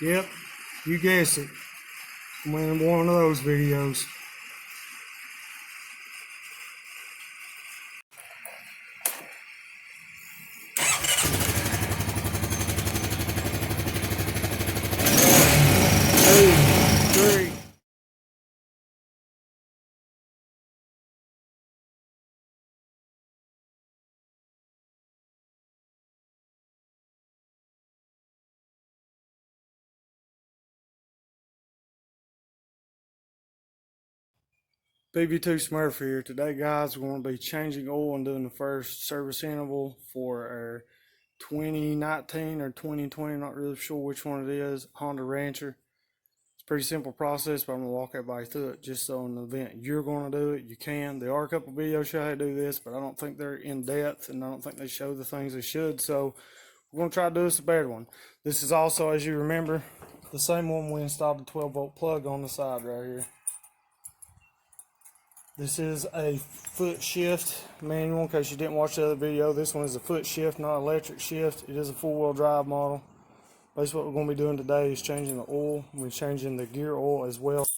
Yep, you guessed it. I'm in one of those videos. Two, three. BB2 Smurf here. Today, guys, we're going to be changing oil and doing the first service interval for our 2019 or 2020, not really sure which one it is, Honda Rancher. It's a pretty simple process, but I'm going to walk everybody through it just so in the event you're going to do it, you can. There are a couple videos show how to do this, but I don't think they're in depth and I don't think they show the things they should, so we're going to try to do this a better one. This is also, as you remember, the same one we installed the 12-volt plug on the side right here. This is a foot shift manual. In case you didn't watch the other video, this one is a foot shift, not electric shift. It is a four-wheel drive model. Basically what we're going to be doing today is changing the oil. We're changing the gear oil as well.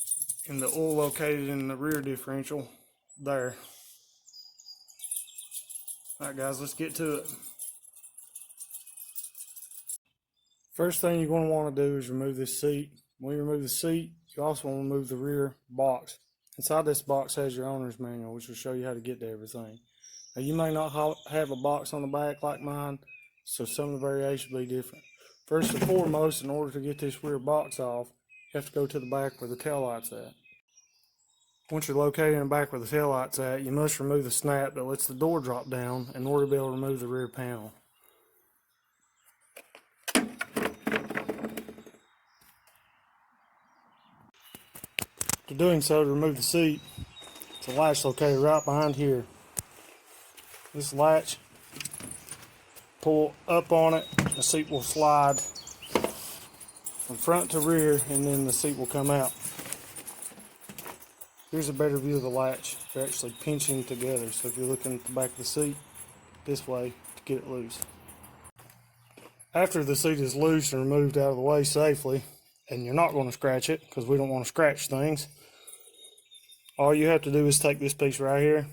And the oil located in the rear differential there. Alright guys, let's get to it. First thing you're going to want to do is remove this seat. When you remove the seat, you also want to remove the rear box. Inside this box has your owner's manual, which will show you how to get to everything. Now you may not have a box on the back like mine, so some of the variations will be different. First and foremost, in order to get this rear box off, you have to go to the back where the taillight's at. Once you're located in the back where the taillight's at, you must remove the snap that lets the door drop down in order to be able to remove the rear panel. After doing so, to remove the seat, it's a latch located right behind here. This latch, pull up on it, the seat will slide from front to rear and then the seat will come out. Here's a better view of the latch. They're actually pinching together, so if you're looking at the back of the seat this way to get it loose. After the seat is loose and removed out of the way safely, and you're not going to scratch it because we don't want to scratch things, all you have to do is take this piece right here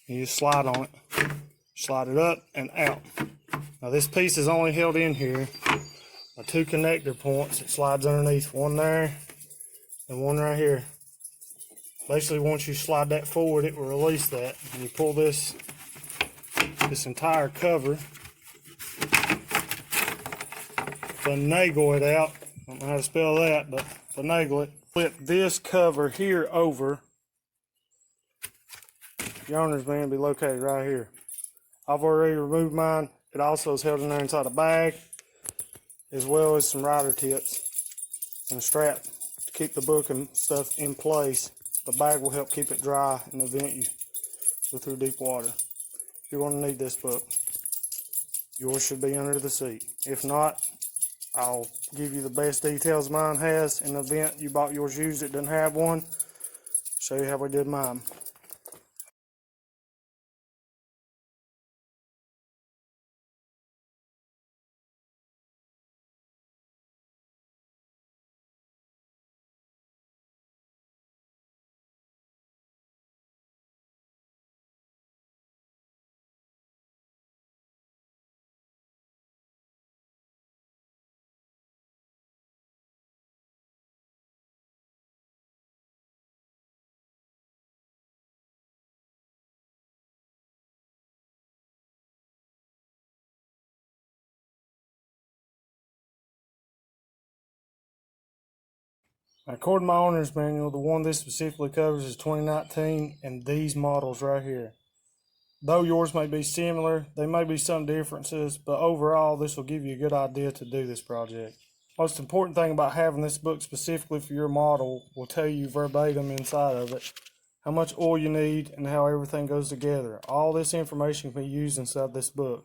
and you slide on it. Slide it up and out. Now this piece is only held in here by two connector points. It slides underneath, one there and one right here. Basically, once you slide that forward, it will release that. And you pull this entire cover, finagle it out. I don't know how to spell that, but finagle it. Flip this cover here over. Your owner's manual will be located right here. I've already removed mine. It also is held in there inside a bag, as well as some rider tips and a strap to keep the book and stuff in place. The bag will help keep it dry in the event you go through deep water. You're going to need this book. Yours should be under the seat. If not, I'll give you the best details mine has. In the event you bought yours used, it doesn't have one. Show you how we did mine. According to my owner's manual, the one this specifically covers is 2019 and these models right here. Though yours may be similar, there may be some differences, but overall this will give you a good idea to do this project. Most important thing about having this book specifically for your model will tell you verbatim inside of it how much oil you need and how everything goes together. All this information can be used inside this book.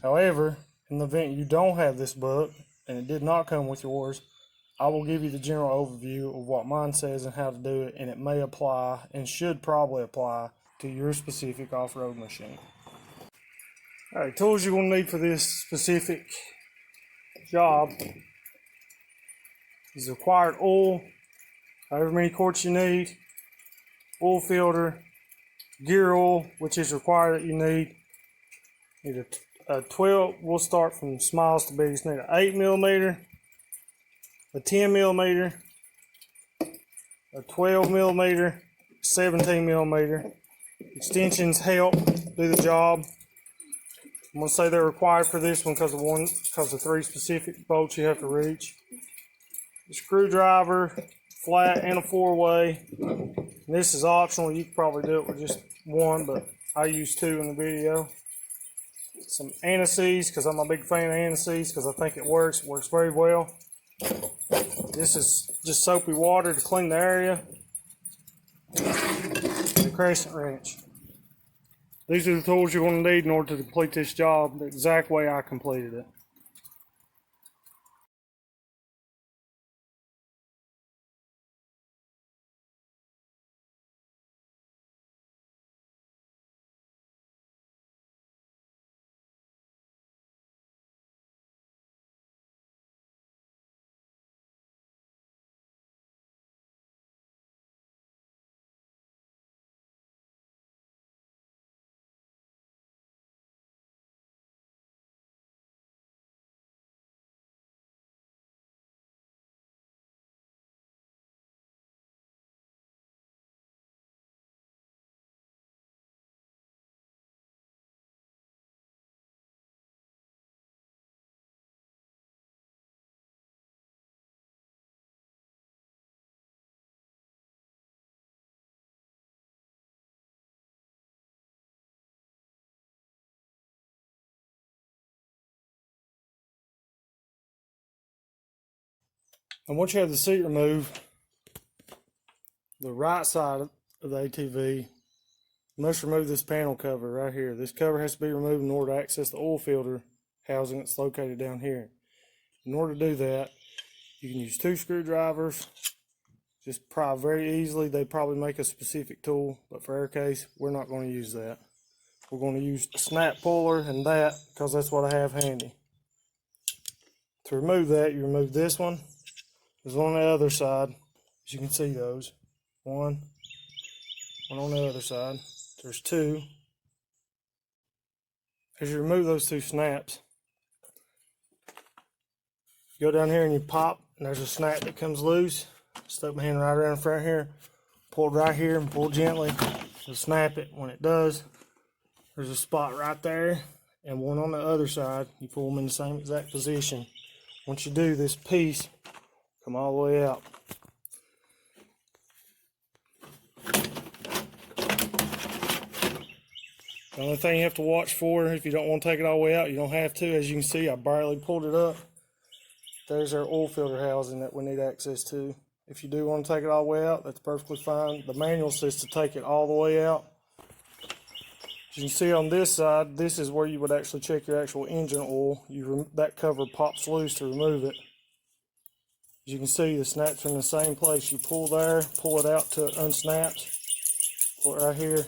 However, in the event you don't have this book and it did not come with yours, I will give you the general overview of what mine says and how to do it, and it may apply and should probably apply to your specific off-road machine. Alright, tools you're going to need for this specific job is required oil, however many quarts you need, oil filter, gear oil, which is required that you need. Need a 12, we'll start from smallest to biggest. Need an 8 millimeter, a 10 millimeter, a 12 millimeter, 17 millimeter. Extensions help do the job. I'm going to say they're required for this one because of 3 specific bolts you have to reach. A screwdriver, flat, and a 4-way. And this is optional. You could probably do it with just one, but I use 2 in the video. Some anti-seize, because I'm a big fan of anti-seize, because I think it works. It works very well. This is just soapy water to clean the area. And a crescent wrench. These are the tools you're going to need in order to complete this job the exact way I completed it. And once you have the seat removed, the right side of the ATV, you must remove this panel cover right here. This cover has to be removed in order to access the oil filter housing that's located down here. In order to do that, you can use 2 screwdrivers, just pry very easily. They probably make a specific tool, but for our case, we're not going to use that. We're going to use a snap puller and that, because that's what I have handy. To remove that, you remove this one. There's one on the other side, as you can see those. One on the other side. There's 2. As you remove those 2 snaps, you go down here and you pop, and there's a snap that comes loose. Stuck my hand right around the front here, pull it right here and pull gently to snap it. When it does, there's a spot right there and one on the other side. You pull them in the same exact position. Once you do, this piece come all the way out. The only thing you have to watch for, if you don't want to take it all the way out, you don't have to. As you can see, I barely pulled it up. There's our oil filter housing that we need access to. If you do want to take it all the way out, that's perfectly fine. The manual says to take it all the way out. As you can see on this side, this is where you would actually check your actual engine oil. That cover pops loose to remove it. As you can see, the snaps are in the same place. You pull there, pull it out till it unsnaps. Pull it right here.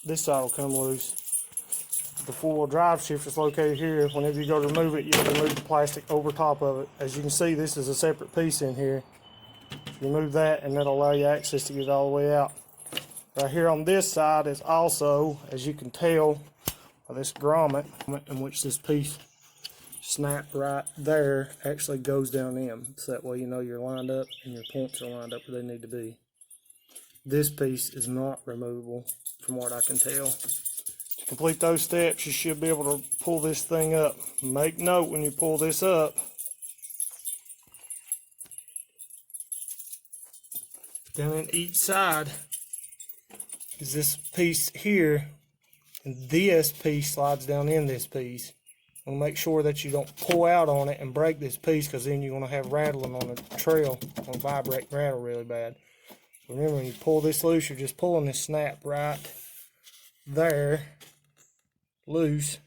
This side will come loose. The 4-wheel drive shift is located here. Whenever you go to remove it, you have to remove the plastic over top of it. As you can see, this is a separate piece in here. Remove that, and that'll allow you access to get it all the way out. Right here on this side is also, as you can tell by this grommet, in which this piece snapped right there actually goes down in. So that way you know you're lined up and your points are lined up where they need to be. This piece is not removable from what I can tell. To complete those steps, you should be able to pull this thing up. Make note when you pull this up, down in each side is this piece here, and this piece slides down in this piece. And make sure that you don't pull out on it and break this piece, because then you're going to have rattling on the trail. It's going to vibrate and rattle really bad. Remember, when you pull this loose, you're just pulling this snap right there loose.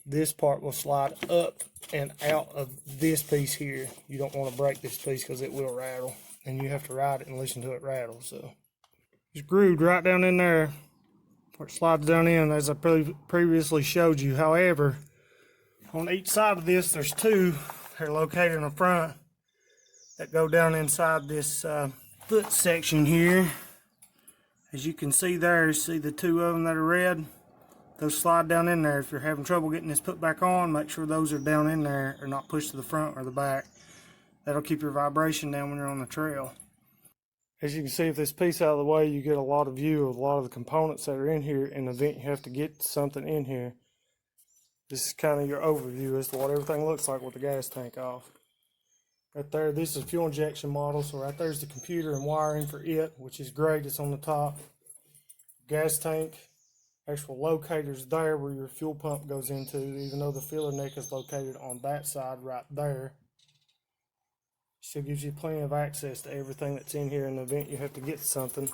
This part will slide up and out of this piece here. You don't want to break this piece because it will rattle, and you have to ride it and listen to it rattle. So it's grooved right down in there where it slides down in, as I previously showed you. However, on each side of this, there's 2 They're located in the front that go down inside this foot section here. As you can see there, see the two of them that are red? Those slide down in there. If you're having trouble getting this put back on, make sure those are down in there or not pushed to the front or the back. That'll keep your vibration down when you're on the trail. As you can see, if this piece out of the way, you get a lot of view of a lot of the components that are in here. In the event you have to get something in here, this is kind of your overview as to what everything looks like with the gas tank off. Right there, this is a fuel injection model, so right there's the computer and wiring for it, which is great. It's on the top. Gas tank, actual locators there where your fuel pump goes into, even though the filler neck is located on that side right there. Still gives you plenty of access to everything that's in here in the event you have to get something.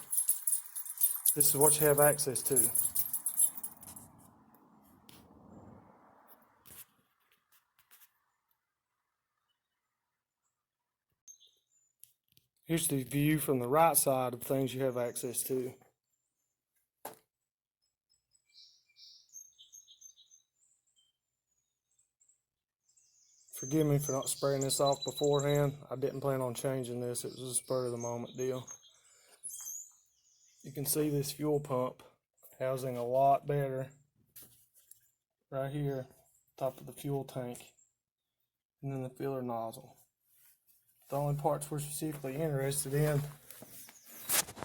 This is what you have access to. Here's the view from the right side of things you have access to. Forgive me for not spraying this off beforehand. I didn't plan on changing this. It was a spur of the moment deal. You can see this fuel pump housing a lot better right here, top of the fuel tank, and then the filler nozzle. The only parts we're specifically interested in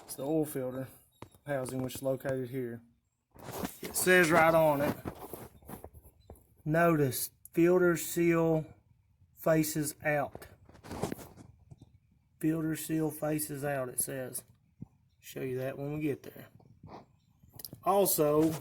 is the oil filter housing, which is located here. It says right on it, notice filter seal faces out. Filter seal faces out, it says. Show you that when we get there. Also,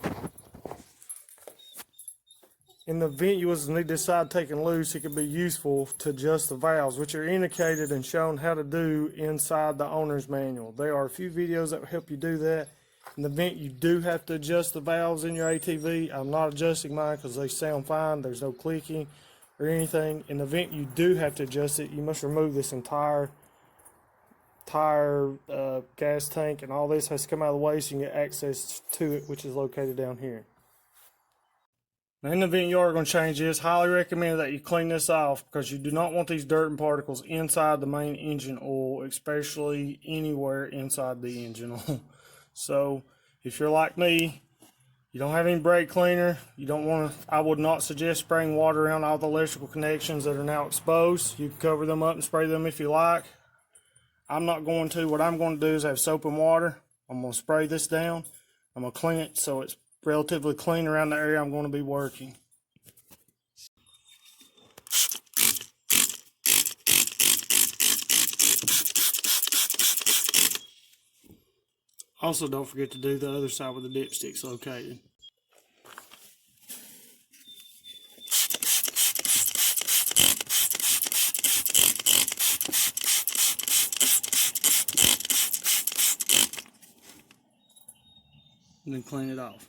in the event you was need this side taken loose, it could be useful to adjust the valves, which are indicated and shown how to do inside the owner's manual. There are a few videos that will help you do that. In the event you do have to adjust the valves in your ATV, I'm not adjusting mine because they sound fine. There's no clicking or anything. In the event you do have to adjust it, you must remove this entire gas tank, and all this has to come out of the way so you can get access to it, which is located down here. Now, in the event you are going to change this, highly recommend that you clean this off because you do not want these dirt and particles inside the main engine oil, especially anywhere inside the engine oil. So if you're like me, you don't have any brake cleaner, you don't want to, I would not suggest spraying water around all the electrical connections that are now exposed. You can cover them up and spray them if you like. I'm not going to. What I'm going to do is have soap and water. I'm going to spray this down. I'm going to clean it so it's relatively clean around the area I'm going to be working. Also, don't forget to do the other side where the dipstick's located. And then clean it off.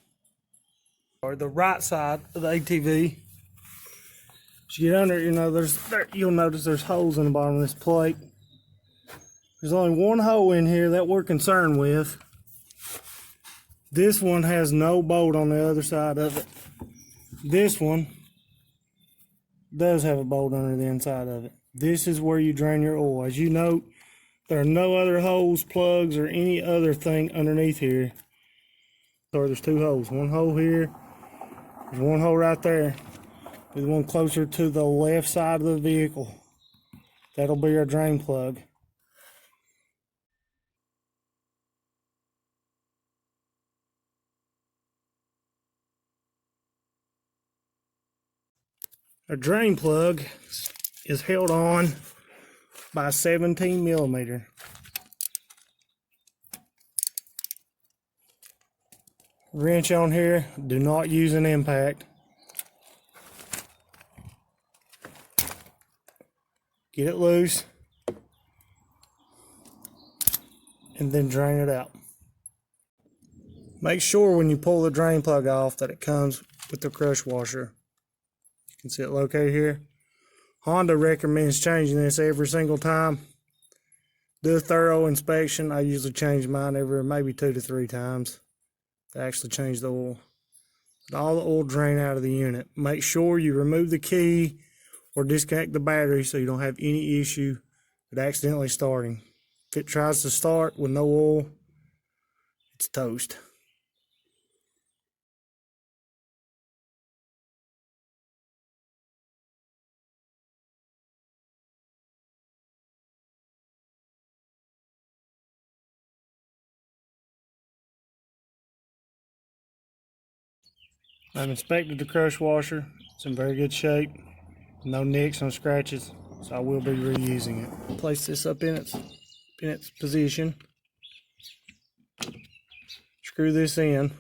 Or the right side of the ATV. As you get under, you know, you'll notice there's holes in the bottom of this plate. There's only one hole in here that we're concerned with. This one has no bolt on the other side of it. This one does have a bolt under the inside of it. This is where you drain your oil. As you note, there are no other holes, plugs, or any other thing underneath here. So there's two holes. One hole here. There's one hole right there. There's one closer to the left side of the vehicle. That'll be our drain plug. A drain plug is held on by 17 millimeter. Wrench on here, do not use an impact. Get it loose and then drain it out. Make sure when you pull the drain plug off that it comes with the crush washer. You can see it located here. Honda recommends changing this every single time. Do a thorough inspection. I usually change mine every maybe 2 to 3 times to actually change the oil. Let all the oil drain out of the unit. Make sure you remove the key or disconnect the battery so you don't have any issue with accidentally starting. If it tries to start with no oil, it's toast. I've inspected the crush washer. It's in very good shape. No nicks, no scratches. So I will be reusing it. Place this up in its position. Screw this in.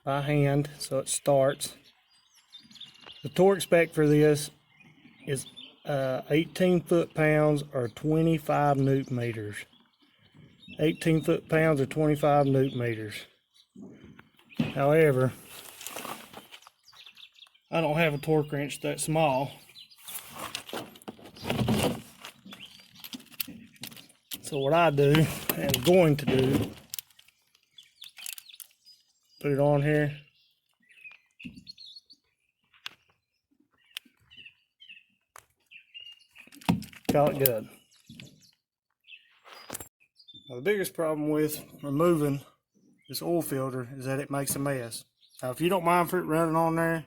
By hand so it starts. The torque spec for this is 18 foot-pounds or 25 newton meters. 18 foot-pounds or 25 newton meters. However, I don't have a torque wrench that small. So what I do, and I'm going to do, put it on here. Call it good. Now, the biggest problem with removing this oil filter is that it makes a mess. Now, if you don't mind for it running on there,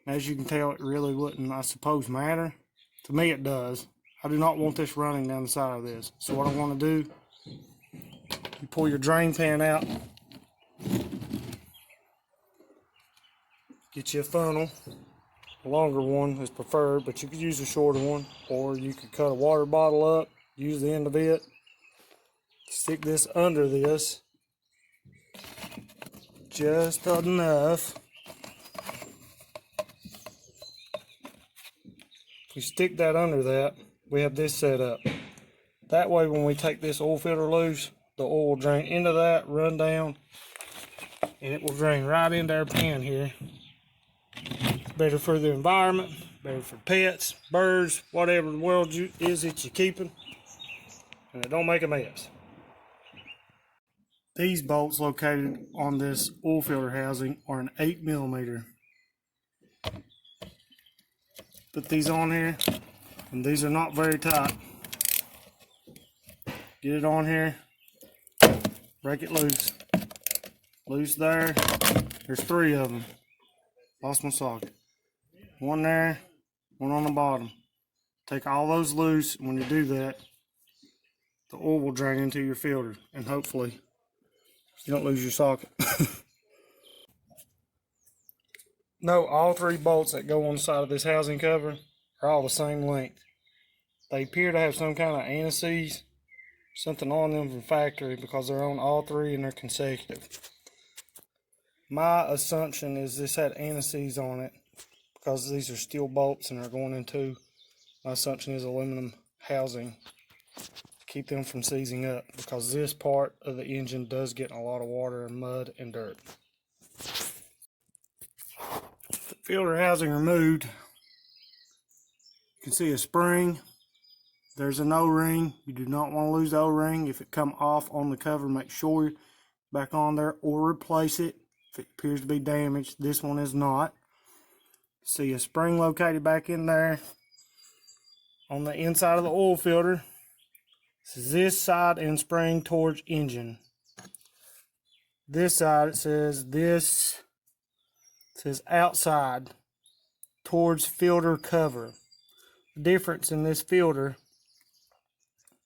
as you can tell, it really wouldn't, I suppose, matter. To me, it does. I do not want this running down the side of this. So what I want to do, you pull your drain pan out, get you a funnel. A longer one is preferred, but you could use a shorter one, or you could cut a water bottle up, use the end of it, stick this under this just enough. If we stick that under that, we have this set up. That way when we take this oil filter loose, the oil will drain into that, run down, and it will drain right into our pan here. Better for the environment, better for pets, birds, whatever the world is that you're keeping, and it don't make a mess. These bolts located on this oil filter housing are an 8mm. Put these on here, and these are not very tight. Get it on here, break it loose. Loose there. There's 3 of them. Lost my socket. One there, one on the bottom. Take all those loose. When you do that, the oil will drain into your filter, and hopefully you don't lose your socket. No, all 3 bolts that go on the side of this housing cover are all the same length. They appear to have some kind of anti-seize, something on them from factory, because they're on all 3 and they're consecutive. My assumption is this had anti-seize on it because these are steel bolts and they're going into, my assumption is, aluminum housing to keep them from seizing up, because this part of the engine does get in a lot of water and mud and dirt. The filter housing removed, you can see a spring. There's an O-ring. You do not want to lose the O-ring. If it come off on the cover, make sure you're back on there or replace it if it appears to be damaged. This one is not. See a spring located back in there on the inside of the oil filter. This is this side and spring towards engine. This side, it says outside towards filter cover. The difference in this filter,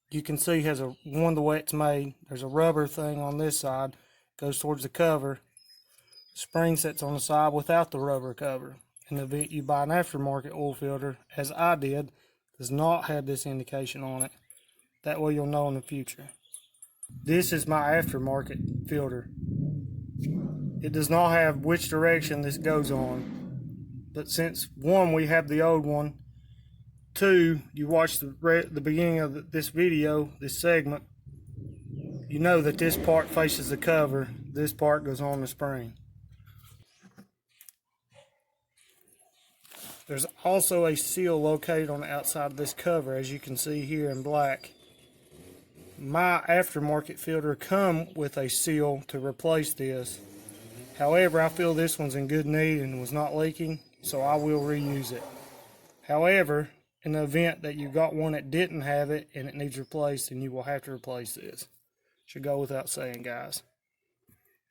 you can see, has one of the way it's made. There's a rubber thing on this side, goes towards the cover. Spring sets on the side without the rubber cover. And if you buy an aftermarket oil filter, as I did, does not have this indication on it. That way you'll know in the future. This is my aftermarket filter. It does not have which direction this goes on. But since 1, we have the old one. 2, you watch the beginning of this video, this segment, you know that this part faces the cover. This part goes on the spring. There's also a seal located on the outside of this cover, as you can see here in black. My aftermarket filter come with a seal to replace this. However, I feel this one's in good need and was not leaking, so I will reuse it. However, in the event that you got one that didn't have it and it needs replaced, then you will have to replace this. Should go without saying, guys.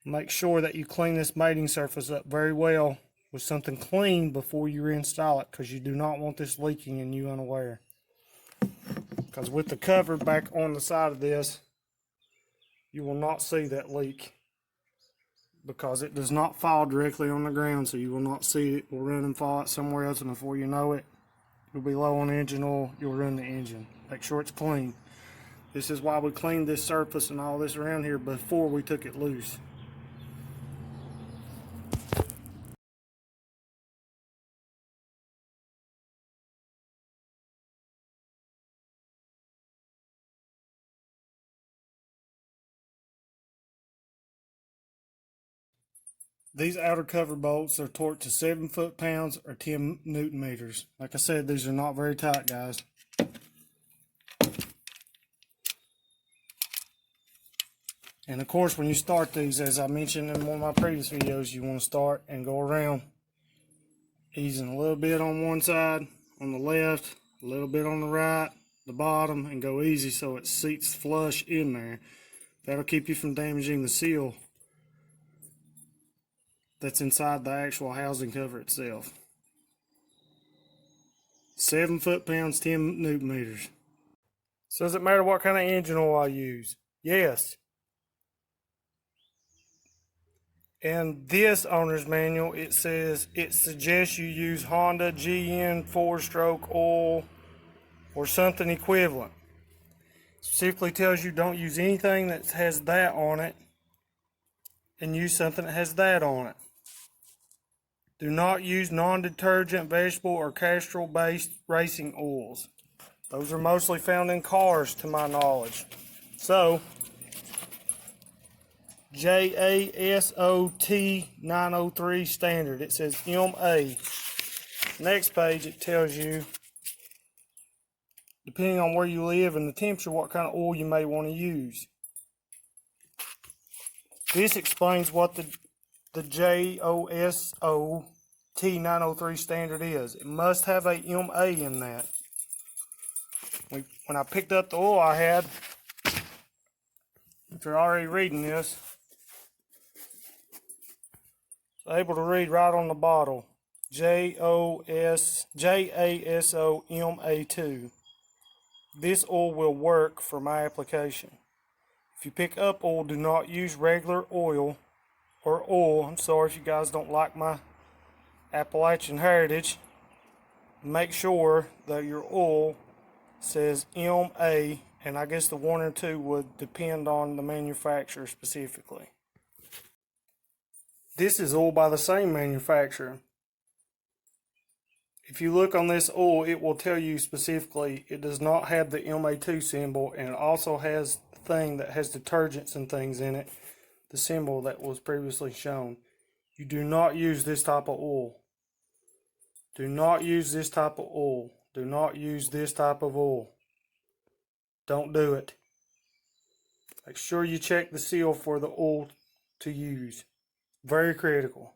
Make sure that you clean this mating surface up very well with something clean before you reinstall it, because you do not want this leaking and you unaware. Because with the cover back on the side of this, you will not see that leak, because it does not fall directly on the ground, so you will not see it. It will run and fall out somewhere else, and before you know it, you'll be low on engine oil. You'll run the engine. Make sure it's clean. This is why we cleaned this surface and all this around here before we took it loose. These outer cover bolts are torqued to 7 foot-pounds or 10 Newton meters. Like I said, these are not very tight, guys. And of course, when you start these, as I mentioned in one of my previous videos, you want to start and go around, easing a little bit on one side, on the left, a little bit on the right, the bottom, and go easy so it seats flush in there. That'll keep you from damaging the seal that's inside the actual housing cover itself. 7 foot-pounds, 10 Newton meters. So does it matter what kind of engine oil I use? Yes. In this owner's manual, it says it suggests you use Honda GN 4-stroke oil or something equivalent. It specifically tells you don't use anything that has that on it, and use something that has that on it. Do not use non-detergent vegetable or castor-based racing oils. Those are mostly found in cars, to my knowledge. So, JASOT 903 standard. It says MA. Next page, it tells you, depending on where you live and the temperature, what kind of oil you may want to use. This explains what the JOSOT 903 standard is. It must have a MA in that. When I picked up the oil I had, if you're already reading this, I was able to read right on the bottle, JASOMA2. This oil will work for my application. If you pick up oil, do not use regular oil or oil. I'm sorry if you guys don't like my Appalachian heritage. Make sure that your oil says MA, and I guess the 1 or 2 would depend on the manufacturer specifically. This is oil by the same manufacturer. If you look on this oil, it will tell you specifically it does not have the MA2 symbol, and it also has the thing that has detergents and things in it, the symbol that was previously shown. You do not use this type of oil. Do not use this type of oil. Do not use this type of oil. Don't do it. Make sure you check the seal for the oil to use. Very critical.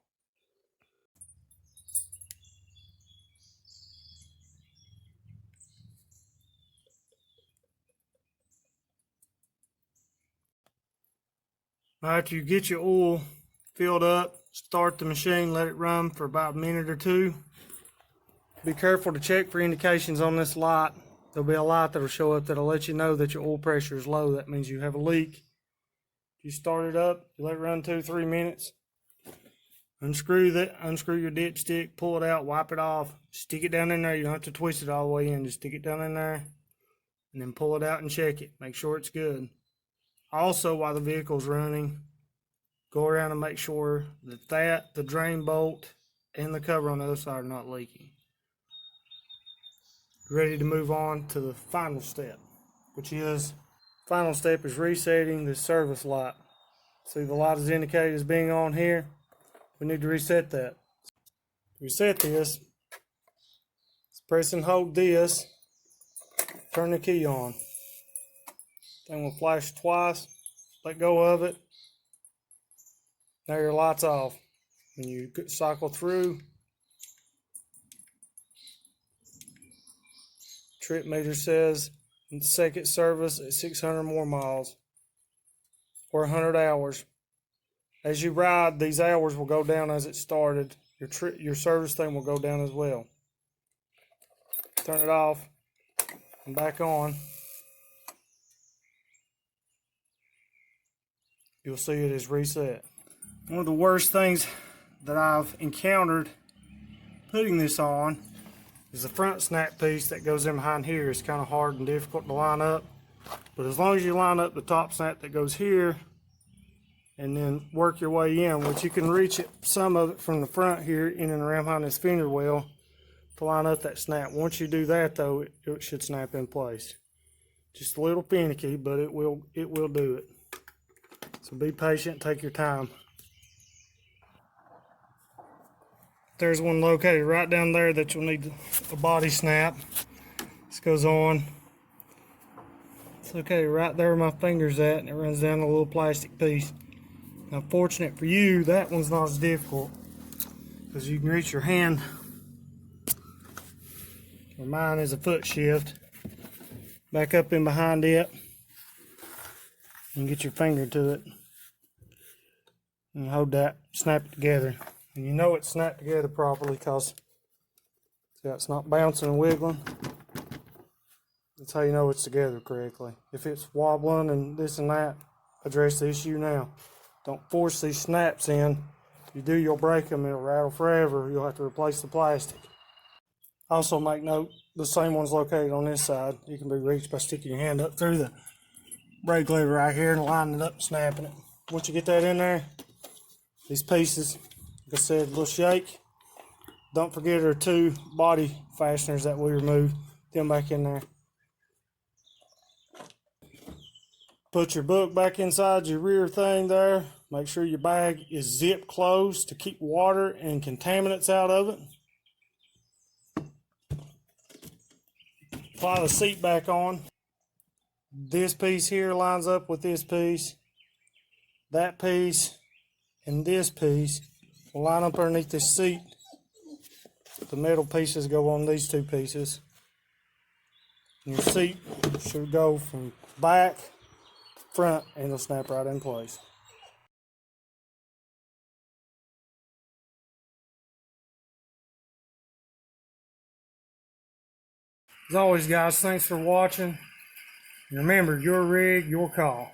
Now, after you get your oil filled up, start the machine, let it run for about a minute or 2. Be careful to check for indications on this light. There'll be a light that'll show up that'll let you know that your oil pressure is low. That means you have a leak. If you start it up, you let it run 2-3 minutes. Unscrew your dipstick, pull it out, wipe it off, stick it down in there. You don't have to twist it all the way in, just stick it down in there, and then pull it out and check it. Make sure it's good. Also, while the vehicle's running, go around and make sure that the drain bolt and the cover on the other side are not leaking. Ready to move on to the final step, which is, final step is resetting the service light. See, the light is indicated as being on here. We need to reset that. Reset this. Let's press and hold this. Turn the key on. Thing will flash twice. Let go of it. Now your light's off. When you cycle through, trip meter says second service at 600 more miles or 100 hours. As you ride, these hours will go down as it started. Your service thing will go down as well. Turn it off and back on. You'll see it is reset. One of the worst things that I've encountered putting this on is the front snap piece that goes in behind here. It's kind of hard and difficult to line up, but as long as you line up the top snap that goes here and then work your way in, which you can reach it, some of it from the front here in and around behind this fender well to line up that snap. Once you do that though, it should snap in place. Just a little finicky, but it will do it. So be patient, take your time. There's one located right down there that you'll need a body snap. This goes on. It's located right there where my finger's at, and it runs down a little plastic piece. Now, fortunate for you, that one's not as difficult because you can reach your hand. Where mine is a foot shift. Back up in behind it and get your finger to it. And you hold that, snap it together. And you know it's snapped together properly because it's not bouncing and wiggling. That's how you know it's together correctly. If it's wobbling and this and that, address the issue now. Don't force these snaps in. If you do, you'll break them. It'll rattle forever. You'll have to replace the plastic. Also make note, the same one's located on this side. You can be reached by sticking your hand up through the brake lever right here and lining it up and snapping it. Once you get that in there, these pieces, like I said, a little shake. Don't forget our 2 body fasteners that we removed. Them back in there. Put your book back inside your rear thing there. Make sure your bag is zip closed to keep water and contaminants out of it. Apply the seat back on. This piece here lines up with this piece. That piece and this piece will line up underneath this seat. The metal pieces go on these 2 pieces. And your seat should go from back, front, and it'll snap right in place. As always, guys, thanks for watching. Remember, your rig, your call.